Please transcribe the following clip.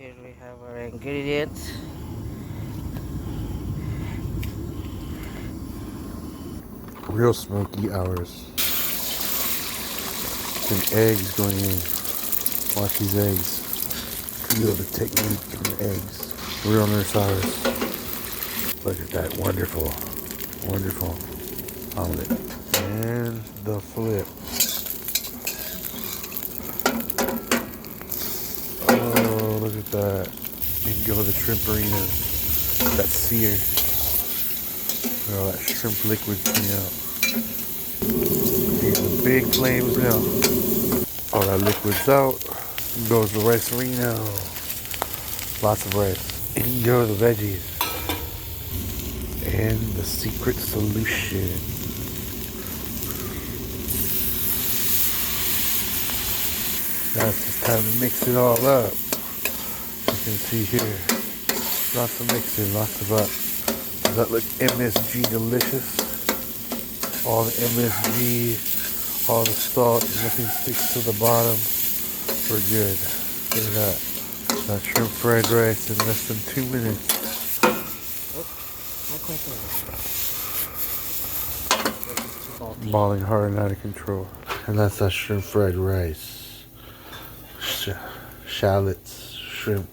Here we have our ingredients. Real smoky hours. Some eggs going in. Watch these eggs. Feel the technique from the eggs. Real nurse hours. Look at that wonderful, wonderful omelet. And the flip. Oh, look at that. You can go to the shrimperinas. That sear. All that shrimp liquid coming out. Here's the big flames now. All that liquid's out. Goes the ricerino. Lots of rice. In go the veggies. And the secret solution. Now it's just time to mix it all up. You can see here. Lots of mixing, lots of up. Does that look MSG delicious? All the MSG, all the salt, nothing sticks to the bottom. We're good. Look at that. That shrimp fried rice in less than 2 minutes. Balling hard and out of control. And that's that shrimp fried rice. Shallots, shrimp,